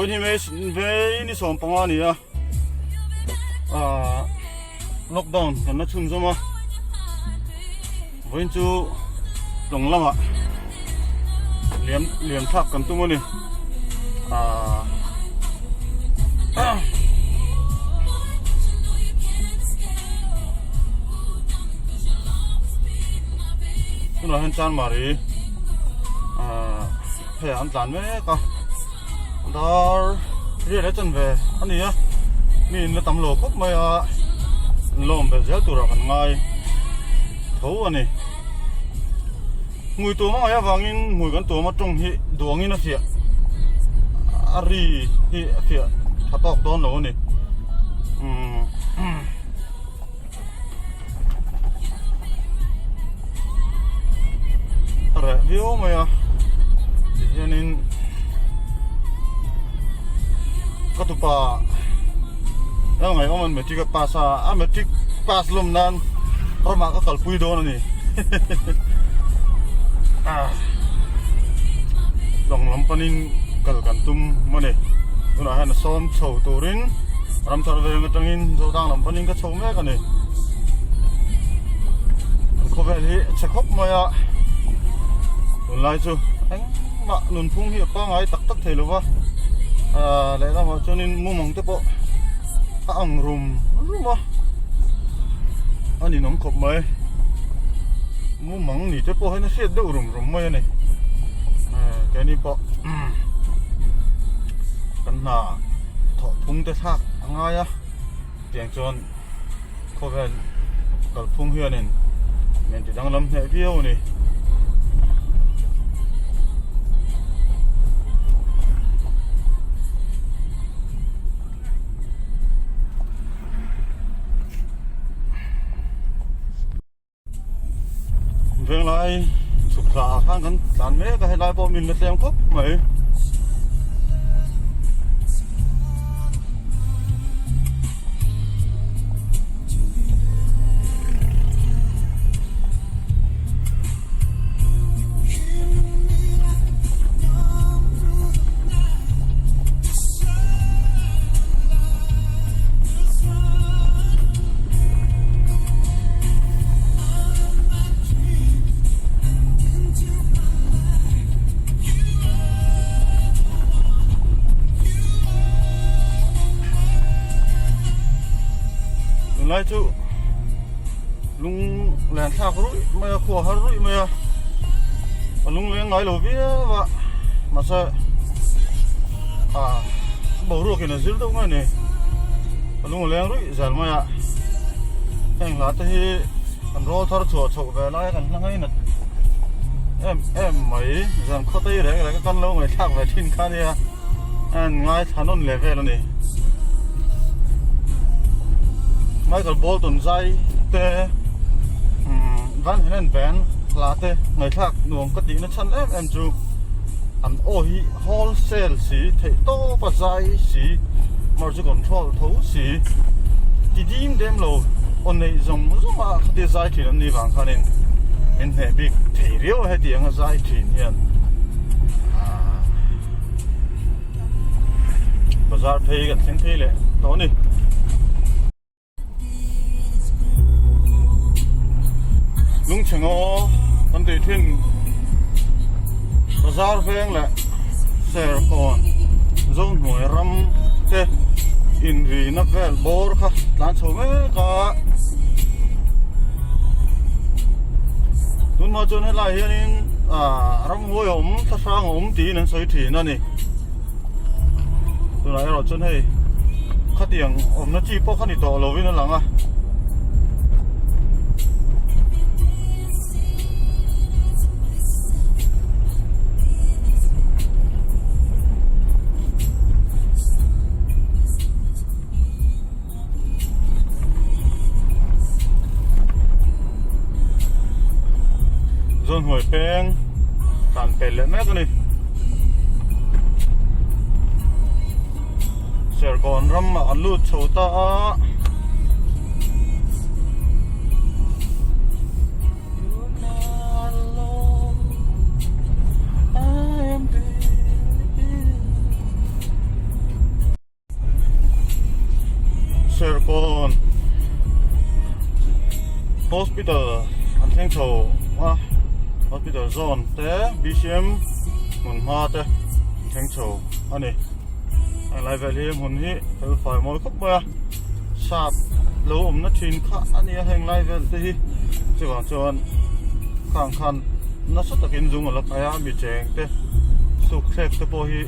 วันนี้นี่สองปังอันนี้ล็อกดาวน์กันนะชุ่มใช่ไหมวันจูหลงละมะเหลี่ยมทักกันตุ้มนี่คุณเราเห็นจานมารีพยายามจานไม่ก็ดาเรียกได้จนเวอันนี้นี่เราตำรวจก็ไม่ลงไปเจ้าตัวเรากันไงเขาอันนี้มวยตัวมาอย่าฟังอินมวยกันตัวมาตรงที่ดวงอินนะเสียอารีที่เสียถ้าตอกโดนเราเนี่ยอะไรวิวไหมยันนินก็ตุปะยังไงก็มันไม่ติดปัสไม่ติดปัสลมนั้นเพราะมาก็ตัดปุยโดนนี่ลองลำปนินกัดกันตุ้มมันเนี่ยตัวนั้นให้ซ้อมโชว์ตัวรินรำทาร์เวงก็จังอินโจดังลำปนินก็โชว์แม่กันเนี่ยเขาเป็นที่เช็คครบมาตัวไล่จูเอ็งมาหนุนพุ่งเหี้ยป้าไงตักเทลวะแล้วเรามาจนนินมุมมองเตปะอ่างรุมวะอันนี้น้องขบไหมมุมมองนี่เตปะให้น่าเสียดดูรุมไหมเนี่ยแกนี่ปะกันหนาถอดพุ่งเตะทักง่ายเตียงจนเขาเป็นกับพุ่งเหี้ยเนี่ยเนี่ยจะดังลำเหเบี้ยวนี่เรื่องไรสุขาข้างกันสารเมฆก็ให้ลายปอมินมาเตียงครบไหมไล่จู่ลุงแหลนท่ารุ่ยไม่ขวารุ่ยไม่ลุงเลี้ยงไงหรือพี่ว่ามาเสบ่รู้กี่นาทีตรงนั้นนี่ลุงเลี้ยงรุ่ยจัลมาแข่งหลาที่อันรอทอร์ชัวชัวเวลากันนั่งไงน่ะเอ็มไม่จันเขาตีเรื่องอะไรกันแล้วไม่ทักไปทิ้งข้านี่อันง่ายถนนเลเวลนี่ไม่ก็บอลตุนใจแต่วันเห็นแบนลาเต้ในทักหน่วงกตินัชชันเอ็มจูอันโอ้ยโฮลเซลสีเทโต้ปัจจัยสีมาร์จิคอนโทรลทูสีที่ดีมเดมโลอันนี้จงมาคดีใจที่นั่นนี่บางครั้งเห็นเหตุบิกเที่ยวให้เดียงใจที่เนี่ยบาซาร์เพย์กันเส้นเพย์เลยตอนนี้ลุงเชงอันที่ทิ้งบาซาร์เพลงแหละเซอร์ก่อนจงหน่วยรำเตอินวีนักเวลบอร์ค่ะหลานชมกะตุนมาจนให้ลายเฮียนินรำหัวผมท่าทางผมตีนั่นสวยถีนั่นนี่ตุนไหนเราจนให้ขัดเตียงผมนั่นจีบพวกขันนี่ต่อเราวิ่งนั่นหลังส่วนหวยแป้งสั่นเป็นเลยแม่ตัวนี้เสียก่อนรำมาอันลูดโชตา hospital an theng tho a hospital zone te BCM mun ma te theng tho ani ai lai vel hi mun hi fel fai moi khop ma sap lo na thin kha ani heng lai vel te hi chiwang chuan khang khan na sa takin zung ala kaya mi cheng te suk thek te po hi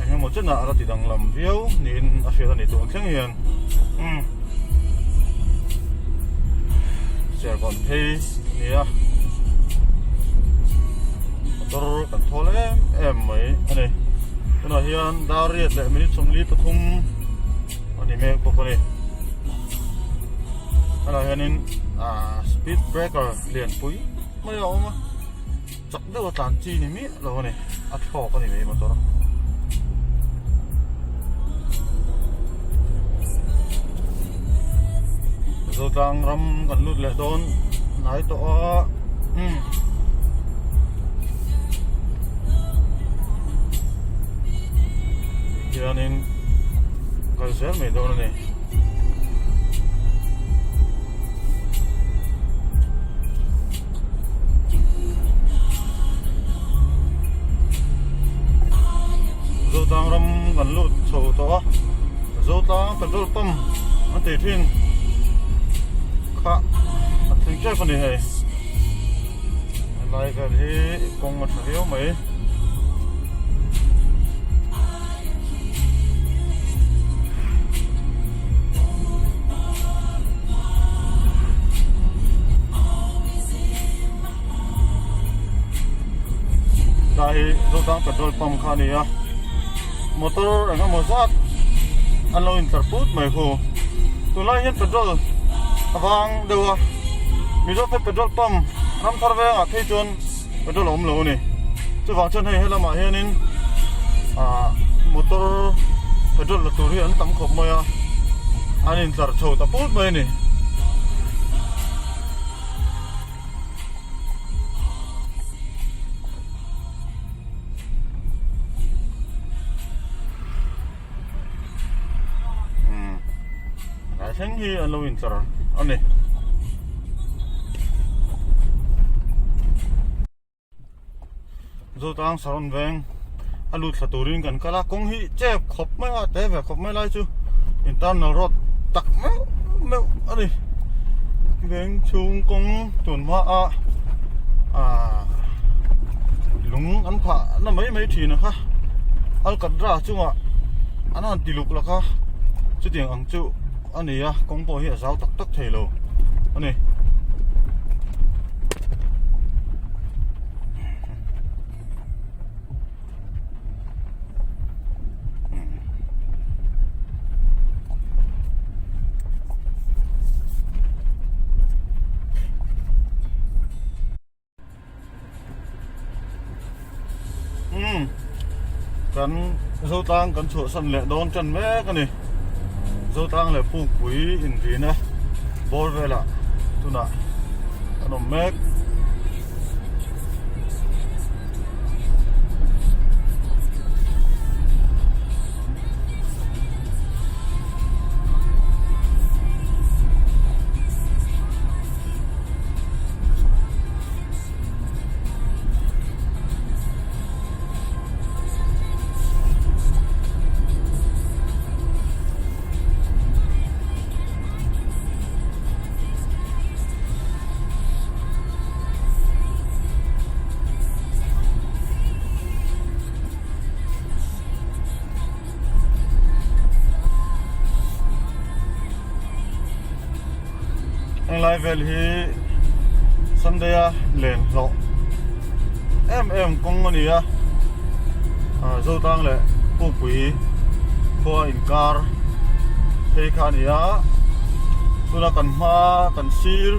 anh một chút nào là thì đang làm viêu nên ở phía này tụi anh hiền sẽ còn thấy nè tôi cần thôi em mấy anh này cái này hiền đào riết lại mình sống lý tập trung anh này mấy cái này cái này hiền speed breaker liền pui mấy ông mà chắc đâu tàn chi này mấy rồi này ăn phở cái này mấy mà tôi rồi đang ram gần lụt lệ đón nãy to giờ nên cái xe mấy đón này rồi đang ram gần lụt sầu to rồi đang petrol pump anh thấy thiên tiếng chơi phần này hay lại cái gì con mặt phiếu mấy đây rồi đang petrol pump khai này motor anh em sát anh lo interput mấy khu tôi lại hiện petrol vang đâu mi zo pe petrol pump ram thar ve a thei chon petrol om lo ni chu wang chon hei hela ma hianin motor petrol la tur hi an tam khop mai a anin tar chho ta put mai ni I think he an lo in tar ani rồi đang sờn veng alut là tủ riêng gần cả là công hi chép khop mấy à té về khop mấy lại chứ hiện tại nó rót tắc mấy mấy anh đi veng chung công tuần hoa lúng ăn phạ nó mấy thì nữa ha al cắt ra chứ ạ anh ăn tì lục là ha chứ tiền ăn chứ anh này công bố hiện giáo tắc tắc thể luôn anh nàyกันโซตังกันชัวสันแหละโดนจันแม่กันนี่โซตังแหละปลูกปุ๋ยอินทรีย์นะบอลเวล่ะทุน่ะขนมแม็กlại về thì Sunday lên lộ em công anh đi dâu tăng lệ phụ quý for in car thế khá này tôi là cần hoa cần xíl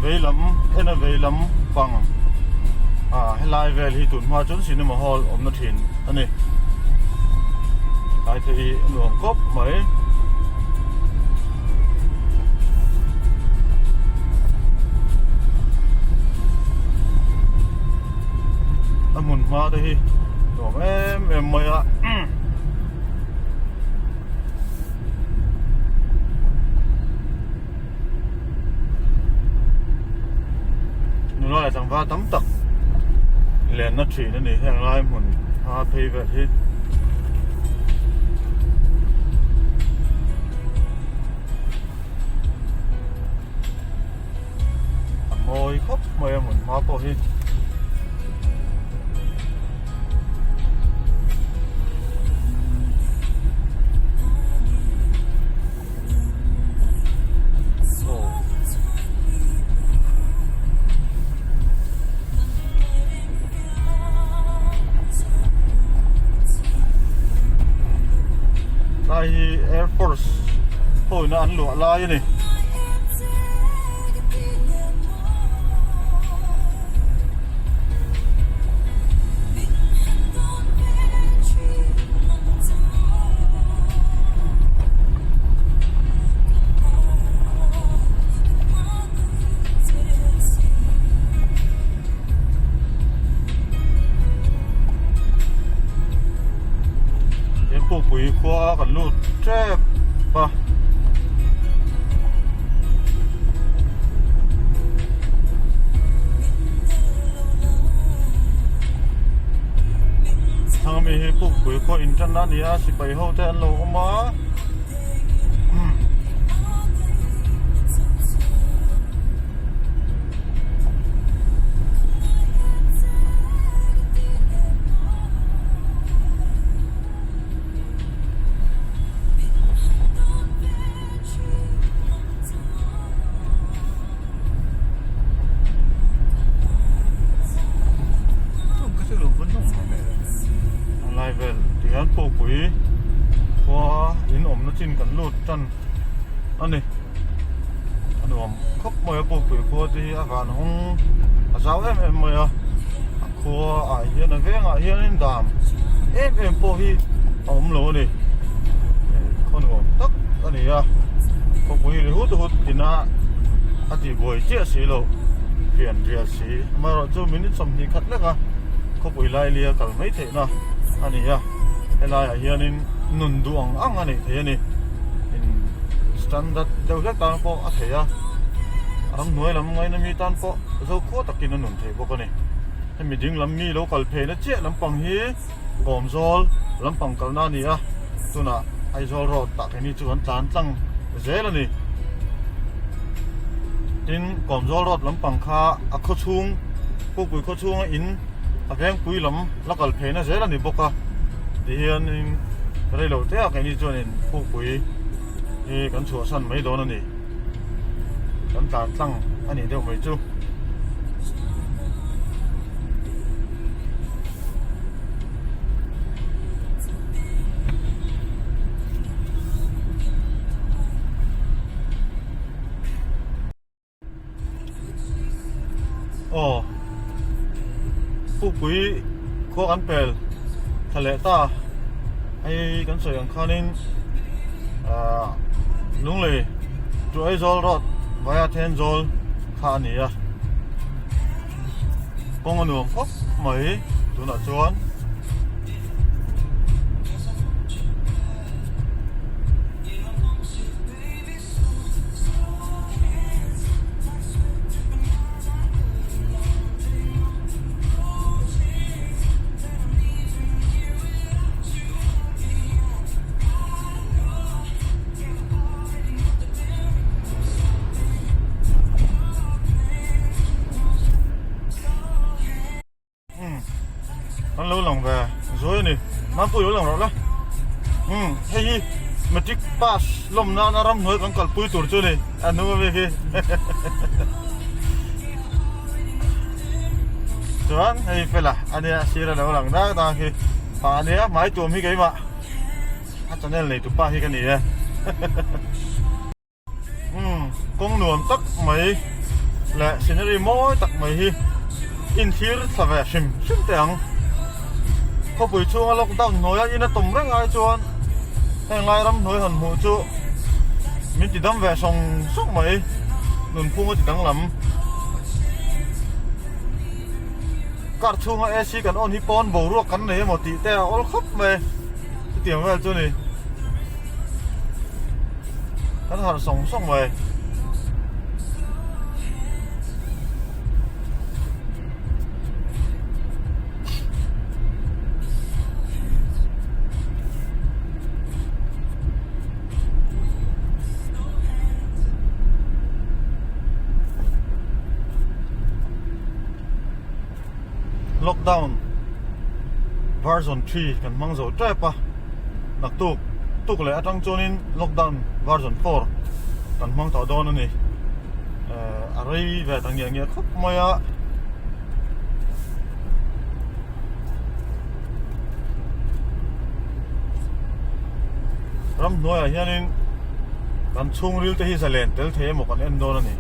về lắm thế là về lắm bằng lại về thì tuần hoa chốn xin mà hall ôm nó thìn anh này tại thì luồng cốp mấy muốn hoa đây rồi em mày ạ nói là chẳng va tắm tật liền nó chỉ nó này hàng lai một pay về hết môi khóc môi một máu po hết đây Air Force hồi nó ăn lụa lai nàyปูปุ๋ยคว้ากันลูดแจ๊บปะทางมีปูปุ๋ยคว้าอินเทอร์เน็ตนี่สิไปโฮเทลโลมาที่อันปูปุ๋ยว่าอินอมนั่นจินกันลูดจันอันนี้อันนี้ผมครบมาปูปุ๋ยครัวที่อาการของอาสาวมาครัวเฮียนเวงเฮียนดามปูที่อมโลนี่คนผมตักอันนี้ปูปุ๋ยเลยหุดที่น่าอดีบอยเจี๊ยสีโลเปลี่ยนเรียสีมาเราจะมินิสมนิคัดแล้วก็เขาปุ๋ยไล่เลียกันไม่เถอะนะอันนี้เวลาเฮียนินนุนดวงอันนี้เฮียนี่สแตนดาร์ดเดี๋ยวจะตามพอเทียรำหน่วยลำไงนั่นมีตามพอเราโคตรกินนุนเทียพวกนี้ให้มีดึงลำมีโลกาลเพนเจี๊ยลำปังฮีกอมโซลลำปังกันนั่นนี่ตัวน่ะไอโซลรอดตักให้นี่จวนตานตั้งเจ๋แล้วนี่ดินกอมโซลรอดลำปังคาอักขชุงพวกปุ๋ยขชุงอินแพงปุ๋ยลำแล้วก็เพนเจ๋แล้วนี่พวกเดียนก็ได้เราเท่ากันนี่จนพวกปุ๋ยกันชัวสั้นไม่โดนนี่กันการตั้งอันนี้เดี๋ยวไม่จูพวกปุ๋ยโคกันเปลทะเลตาไอ้กันสวยของเขานี่ลุงเลยตัวไอ้โซลรถวายเทนโซลขานี่กงหนุ่มครบไหมตัวหน้าจวนมันรู้หลังไปสวยนี่มันปุ๋ยรู้หลังเราละเฮ้ยมาจิกปัสลมน้ำรำหน่วยกันกัลปุ๋ยตัวจุนี่อันนู้นไม่กี่ส่วนเฮ้ยเฟล่าอันนี้สิ่งเราหลังได้ตาคือป่านี้หมายตัวมีกี่มาอาจจะเนี่ยเลยตัวป้าที่กันนี่กงหนุ่มตักไหมและสินรีโม่ตักไหมอินทิร์สเวชิมเตียงเขาปุ๋ยช่วงล็อกดาวน์หน่วยอินตุ่มเร่งไอจวนแห่งไรรำหน่วยหันหัวจูมีจิตดำแหวส่งส่งไหมนุนพุ่งก็จิตดังลำกัดช่วงเอชีกันอ้อนฮิปปอนโบรวกกันเลยหมดตีแต่อ้อคับไปเตียงแหวจูนี่กันหันส่งไหม lockdown version 3กันมังโซใจปะนักตุกเลยอัตรังโจนิน lockdown version 4กันมังต่อโดนนี่อะไรแบบต่างอย่างเงี้ยครับไม่อะรำน้อยอย่างนี้กันช่วงริ้วที่เซเลนเตลเทมกันเอ็นโดนนี่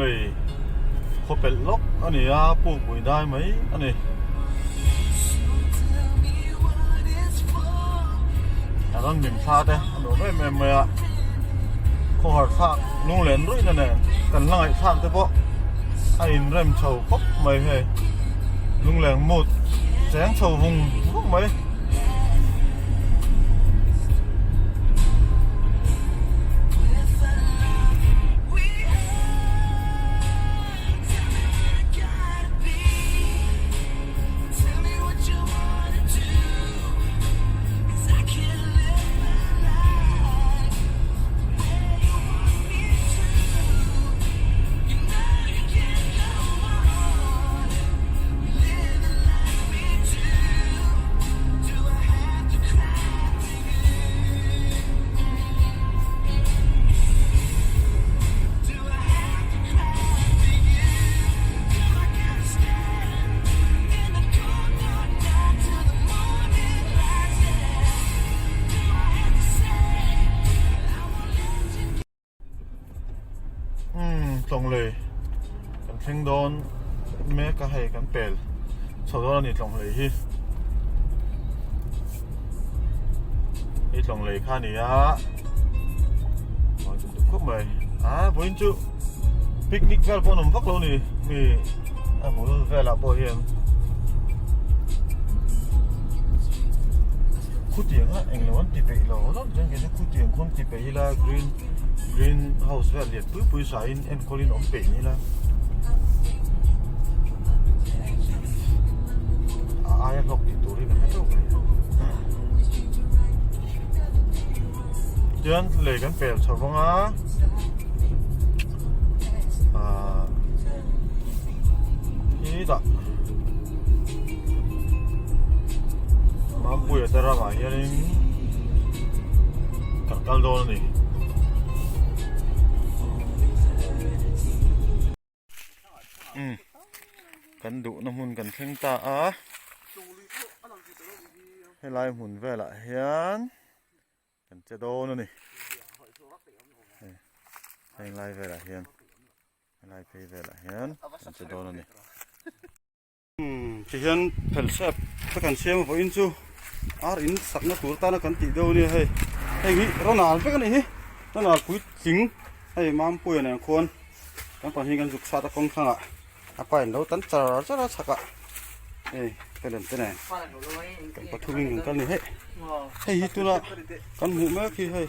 เลยเขาเป็นล็อกอันนี้ปลูกไม่ได้ไหมอันนี้แต่ต้องหนึ่งชาติอันนี้ไม่อะเขาหาทางนุ่งเหลนด้วยนั่นเองกันไล่ทางแต่เพราะไอ้เริ่มเฉาครบไม่ให้นุ่งเหลนหมดแสงเฉาหงครบไหมตรงเลยกันเพ่งโดนแม่ก็ให้กันเปลชาวโดนนี่ตรงเลยที่ตรงเลยข้านี่มาจุดครบไหมพออินจูปิกนิกเวลปนมพักโลนี่มีหมูเวลาพอเห็นคู่เตียงเองเลยวันที่ไปเราต้องจังเกณฑ์คู่เตียงคนที่ไปละgreen house เวลเลียดปุ้ยสายเอ็นโคลินอมเป่งนี่ละอายหลอกติดตัวนี่กันไม่รู้เดือนเลยกันเปลี่ยนชาวบ้านนี่ต่อมาปุ้ยแต่ละวันยังกัลโดนนี่กันดุน้ำหุ่นกันเพ่งตาให้ลายหุ่นเวลาเฮียนกันจะโดนนี่ให้ลายเวลาเฮียนให้ลายเพเวลาเฮียนกันจะโดนนี่ที่เฮียนเพลเซฟถ้ากันเชื่อมพออินจูอินสักนักตัวตานักกันติดโดนนี่ให้งี้เราหนาไปกันนี่เราหนาคุยสิงให้มามป่วยเนี่ยคนกันตอนนี้กันสุขสันต์กองข้างapa yang lau tan cara saka kalian tenang kan patung kan ni hei itu lah kan muk ki hei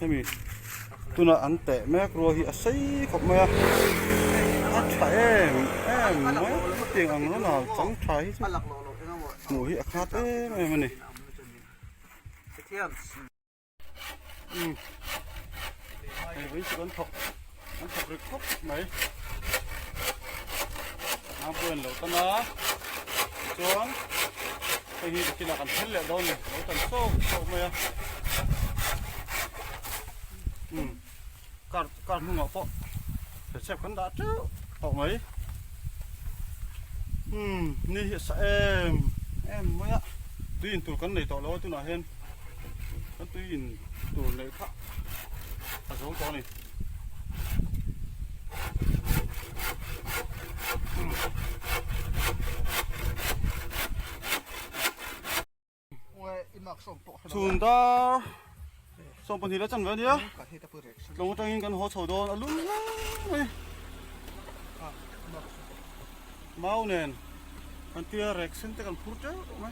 mi tu na ante mek rohi asai kop me thai mai tiếng ang nó nào trắng thai mùi hi akhat mai mani với con thọc nó thật được khóc mấy vườn lẩu tân đó xuống cái gì chỉ là cần thiết liệu đâu này lẩu tần sâu mày cắt không ngọ phọ phải xếp con đá chứ phọ mấyนี่hiện sẽ em mới ạ tuy tụi con này tỏ lỗi tụi nào hen con tuy tụi này khác รู้ตัวนี่ชุนตาส่งปัญหาแล้วจันเวเดียลงจังยิงกันหัวเฉาโดนลุ้นเลยเมาเน่นมันเตี้ยเร็กเส้นแต่กันพูดเจ้าไหม